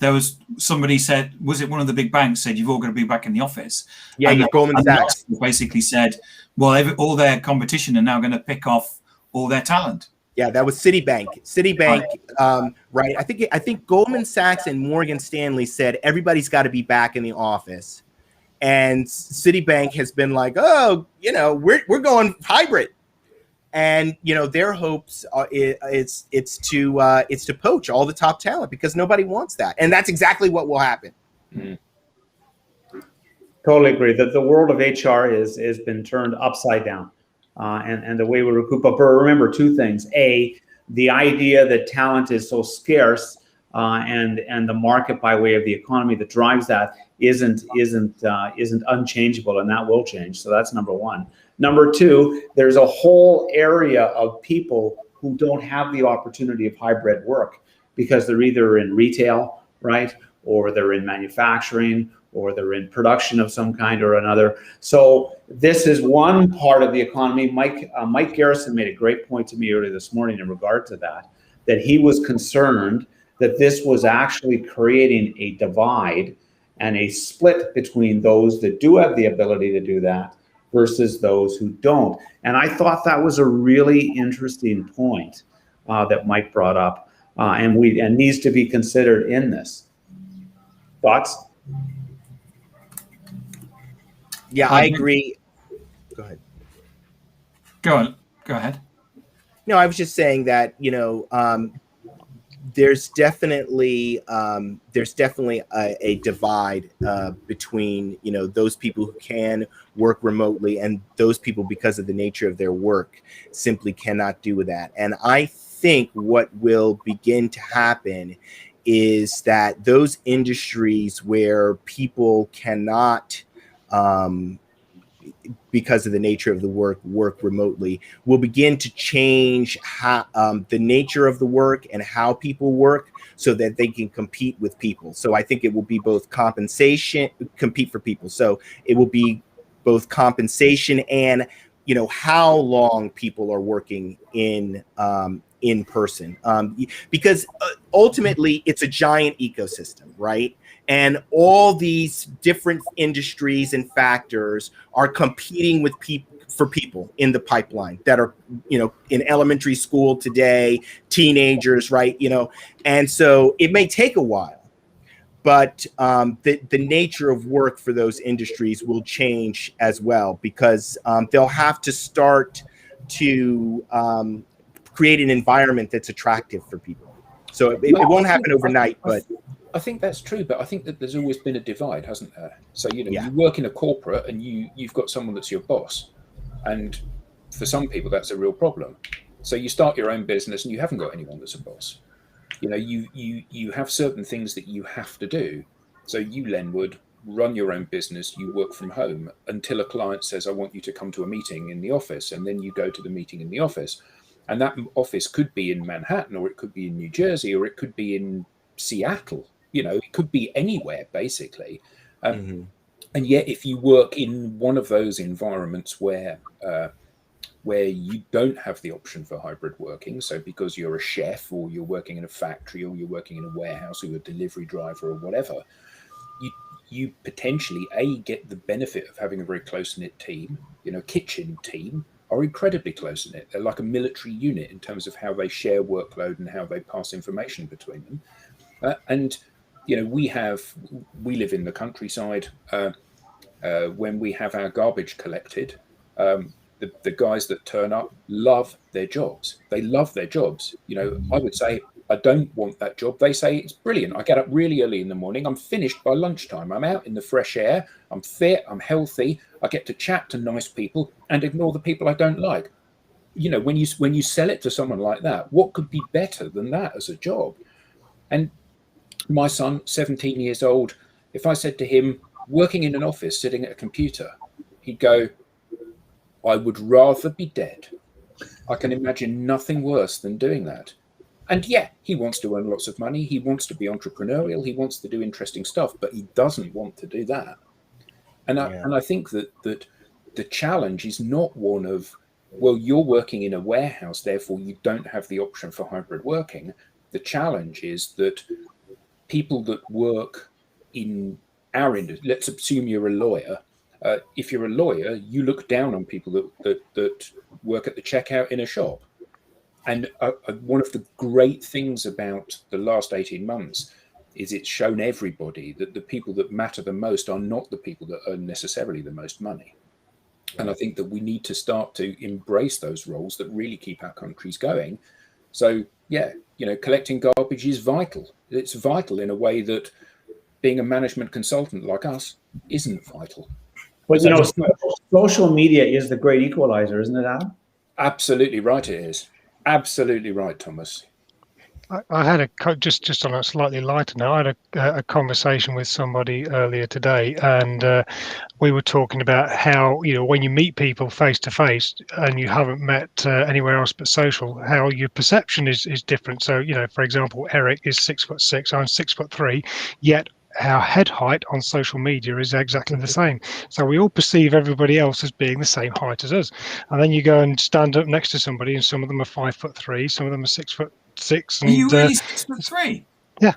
there was somebody said, was it one of the big banks said, you've all got to be back in the office? Yeah, Goldman Sachs basically said, well, all their competition are now going to pick off all their talent. Yeah, that was Citibank. Right. I think Goldman Sachs and Morgan Stanley said everybody's got to be back in the office, and Citibank has been like, oh, we're going hybrid, and their hopes are it's to poach all the top talent, because nobody wants that, and that's exactly what will happen. Mm. Totally agree that the world of HR has been turned upside down. And the way we recruit. But remember two things. A, the idea that talent is so scarce, and the market by way of the economy that drives that isn't unchangeable, and that will change. So that's number one. Number two, there's a whole area of people who don't have the opportunity of hybrid work, because they're either in retail, right, or they're in manufacturing, or they're in production of some kind or another. So this is one part of the economy. Mike Garrison made a great point to me earlier this morning in regard to that he was concerned that this was actually creating a divide and a split between those that do have the ability to do that versus those who don't. And I thought that was a really interesting point that Mike brought up, and needs to be considered in this. Thoughts? Yeah, I agree. Go ahead. Go ahead. No, I was just saying that, there's definitely a divide between, those people who can work remotely and those people, because of the nature of their work, simply cannot do that. And I think what will begin to happen is that those industries where people cannot, because of the nature of the work remotely, will begin to change how the nature of the work and how people work, so that they can compete with people. So I think it will be both compete for people. So it will be both compensation and how long people are working in person, because ultimately it's a giant ecosystem, right? And all these different industries and factors are competing with people in the pipeline that are, in elementary school today, teenagers, right? And so it may take a while, but the nature of work for those industries will change as well, because they'll have to start to create an environment that's attractive for people. So it won't happen overnight, but I think that's true, but I think that there's always been a divide, hasn't there? So, you work in a corporate and you've got someone that's your boss. And for some people, that's a real problem. So you start your own business and you haven't got anyone that's a boss. You have certain things that you have to do. So you, Len, would run your own business, you work from home until a client says, I want you to come to a meeting in the office. And then you go to the meeting in the office. And that office could be in Manhattan, or it could be in New Jersey, or it could be in Seattle. It could be anywhere, basically. And yet, if you work in one of those environments where you don't have the option for hybrid working, so because you're a chef, or you're working in a factory, or you're working in a warehouse, or you're a delivery driver, or whatever, you potentially, get the benefit of having a very close-knit team. Kitchen team are incredibly close-knit. They're like a military unit in terms of how they share workload and how they pass information between them. And we live in the countryside. When we have our garbage collected, the guys that turn up love their jobs. They love their jobs. I would say, I don't want that job. They say it's brilliant. I get up really early in the morning. I'm finished by lunchtime. I'm out in the fresh air. I'm fit. I'm healthy. I get to chat to nice people and ignore the people I don't like. When you sell it to someone like that, what could be better than that as a job? And my son, 17 years old, if I said to him, working in an office, sitting at a computer, he'd go, I would rather be dead. I can imagine nothing worse than doing that. And yeah, he wants to earn lots of money. He wants to be entrepreneurial. He wants to do interesting stuff, but he doesn't want to do that. And I think that the challenge is not one of, well, you're working in a warehouse, therefore you don't have the option for hybrid working. The challenge is that people that work in our industry, let's assume you're a lawyer. If you're a lawyer, you look down on people that work at the checkout in a shop. And one of the great things about the last 18 months is it's shown everybody that the people that matter the most are not the people that earn necessarily the most money. And I think that we need to start to embrace those roles that really keep our countries going. So, yeah, collecting garbage is vital. It's vital in a way that being a management consultant like us isn't vital. But, social media is the great equalizer, isn't it, Adam? Absolutely right it is. Absolutely right, Thomas. I had just on a slightly lighter note, I had a conversation with somebody earlier today, and we were talking about how, when you meet people face to face and you haven't met anywhere else but social, how your perception is different. So, for example, Eric is 6'6", I'm 6'3", yet our head height on social media is exactly the same. So we all perceive everybody else as being the same height as us. And then you go and stand up next to somebody, and some of them are 5'3", some of them are 6'6". Are you really 6'3"? Yeah.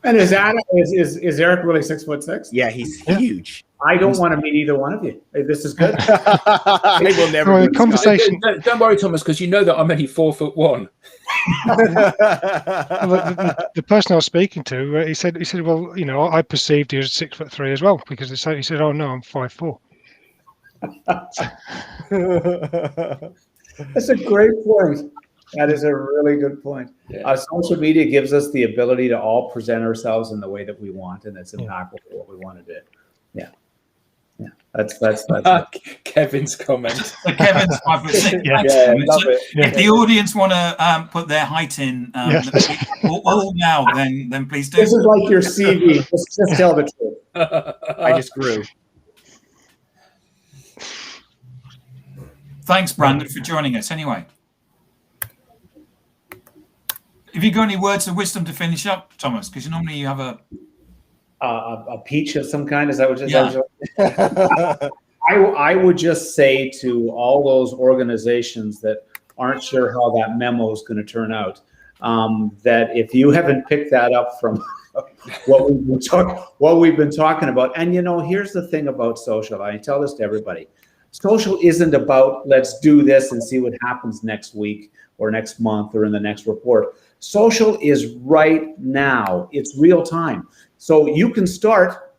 And is Eric really 6'6"? Yeah, he's huge. I don't want to meet either one of you. This is good. I will never. The conversation. Don't worry, Thomas, because you know that I'm only 4'1". The person I was speaking to, he said, well, I perceived he was 6'3" as well, because he said, oh no, I'm 5'4". That's a great point. That is a really good point. Yeah. Social media gives us the ability to all present ourselves in the way that we want, and it's impactful for what we want to do. Yeah. That's Kevin's comment. Kevin's 5'6". Love it. If the audience want to put their height in all now, then please do. This is like your CV. Just tell the truth. I just grew. Thanks, Brandon, for joining us. Anyway, have you got any words of wisdom to finish up, Thomas? Because normally you have a peach of some kind. Is that what you're saying? I would just say to all those organizations that aren't sure how that memo is going to turn out, that if you haven't picked that up from what we've been talking about, and here's the thing about social. I tell this to everybody. Social isn't about let's do this and see what happens next week or next month or in the next report. Social is right now. It's real time. So you can start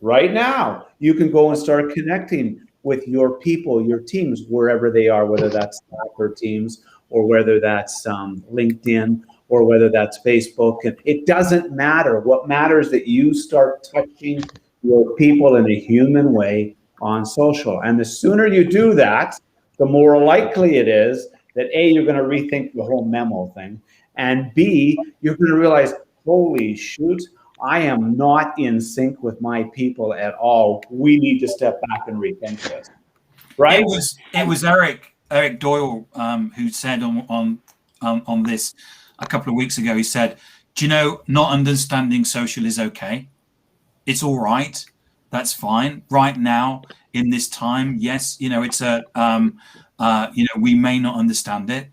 right now. You can go and start connecting with your people, your teams, wherever they are, whether that's Slack or Teams, or whether that's LinkedIn, or whether that's Facebook. And it doesn't matter. What matters is that you start touching your people in a human way on social. And the sooner you do that, the more likely it is that A, you're going to rethink the whole memo thing, and B, you're going to realize, holy shoot, I am not in sync with my people at all. We need to step back and rethink this. Right? It was Eric Doyle who said on this a couple of weeks ago. He said, "Do you know, not understanding social is okay. It's all right. That's fine. Right now, in this time, yes, it's we may not understand it,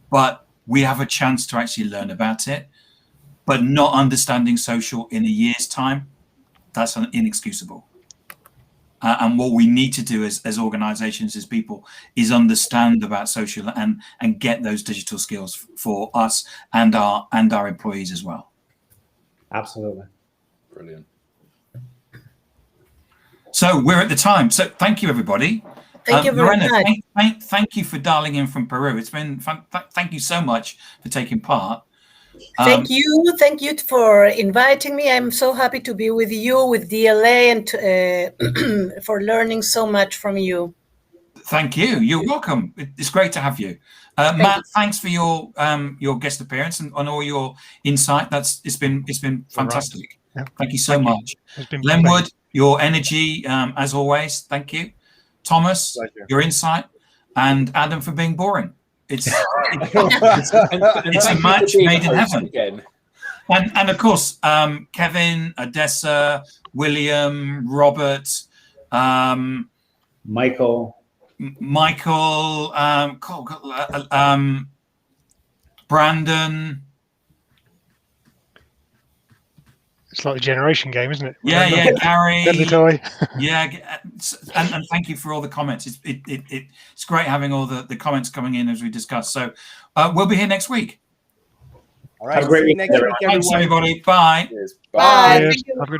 but we have a chance to actually learn about it. But not understanding social in a year's time, that's inexcusable. And what we need to do as organizations, as people, is understand about social and get those digital skills for us and our employees as well." Absolutely. Brilliant. So we're at the time. So thank you, everybody. Thank you very Lorena, much. thank you for dialing in from Peru. It's been fun. Thank you so much for taking part. Thank you for inviting me. I'm so happy to be with you, with DLA, and for learning so much from you. Thank you. You're welcome. It's great to have you. Matt, thanks for your guest appearance and on all your insight. It's been fantastic. Right. Yeah. Thank you so much. It's been Lenwood, your energy, as always. Thank you. Thomas, Pleasure. your insight, and Adam for being boring. It's a match made in heaven. Again. And of course, Kevin, Odessa, William, Robert, Michael, Brandon. It's like a generation game, isn't it? Yeah, Gary. Deadly toy. Yeah, and thank you for all the comments. It's great having all the comments coming in as we discuss. So we'll be here next week. All right. Have a great See you week, next week, Thanks, everyone. everybody. Bye. Cheers. Bye. Cheers. Thank you. Have a good